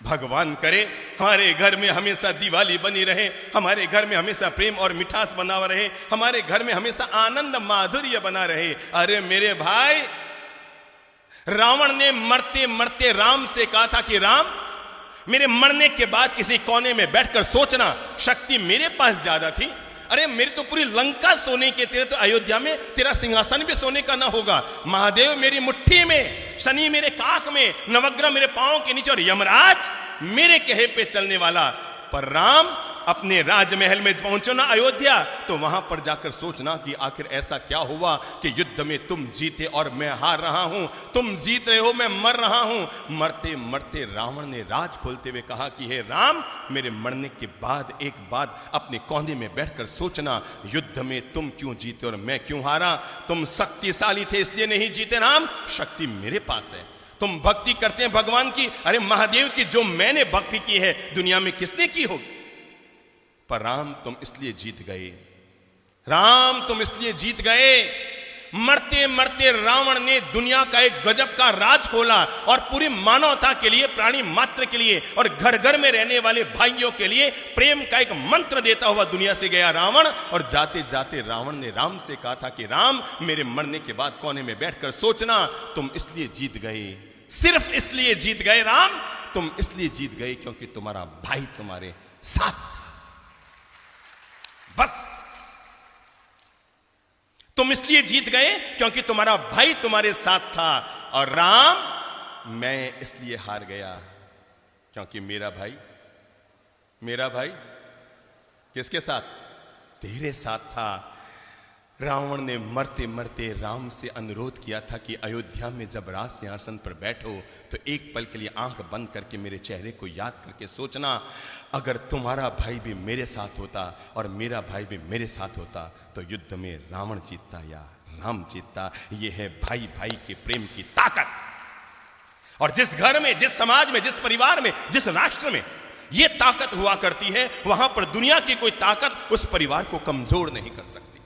भगवान करे हमारे घर में हमेशा दिवाली बनी रहे, हमारे घर में हमेशा प्रेम और मिठास बना हुआ रहे, हमारे घर में हमेशा आनंद माधुर्य बना रहे। अरे मेरे भाई, रावण ने मरते मरते राम से कहा था कि राम, मेरे मरने के बाद किसी कोने में बैठकर सोचना, शक्ति मेरे पास ज्यादा थी। अरे मेरी तो पूरी लंका सोने की, तेरे तो अयोध्या में तेरा सिंहासन भी सोने का ना होगा। महादेव मेरी मुट्ठी में, शनि मेरे काख में, नवग्रह मेरे पांव के नीचे और यमराज मेरे कहे पे चलने वाला। पर राम अपने राजमहल में पहुंचो ना अयोध्या, तो वहां पर जाकर सोचना कि आखिर ऐसा क्या हुआ कि युद्ध में तुम जीते और मैं हार रहा हूं, तुम जीत रहे हो मैं मर रहा हूं। मरते मरते रावण ने राज खोलते हुए कहा कि हे राम, मेरे मरने के बाद एक बात अपने कोने में बैठकर सोचना, युद्ध में तुम क्यों जीते और मैं क्यों हारा। तुम शक्तिशाली थे इसलिए नहीं जीते राम, शक्ति मेरे पास है। तुम भक्ति करते हैं भगवान की, अरे महादेव की जो मैंने भक्ति की है दुनिया में किसने की होगी। पर राम तुम इसलिए जीत गए, राम तुम इसलिए जीत गए। मरते मरते रावण ने दुनिया का एक गजब का राज खोला और पूरी मानवता के लिए, प्राणी मात्र के लिए और घर घर में रहने वाले भाइयों के लिए प्रेम का एक मंत्र देता हुआ दुनिया से गया रावण। और जाते जाते रावण ने राम से कहा था कि राम, मेरे मरने के बाद कोने में बैठकर सोचना, तुम इसलिए जीत गए, सिर्फ इसलिए जीत गए राम, तुम इसलिए जीत गए क्योंकि तुम्हारा भाई तुम्हारे साथ, बस तुम इसलिए जीत गए क्योंकि तुम्हारा भाई तुम्हारे साथ था। और राम, मैं इसलिए हार गया क्योंकि मेरा भाई किसके साथ, तेरे साथ था। रावण ने मरते मरते राम से अनुरोध किया था कि अयोध्या में जब राज सिंहासन पर बैठो तो एक पल के लिए आंख बंद करके मेरे चेहरे को याद करके सोचना, अगर तुम्हारा भाई भी मेरे साथ होता और मेरा भाई भी मेरे साथ होता तो युद्ध में रावण जीतता या राम जीतता। यह है भाई भाई के प्रेम की ताकत। और जिस घर में, जिस समाज में, जिस परिवार में, जिस राष्ट्र में यह ताकत हुआ करती है, वहां पर दुनिया की कोई ताकत उस परिवार को कमजोर नहीं कर सकती।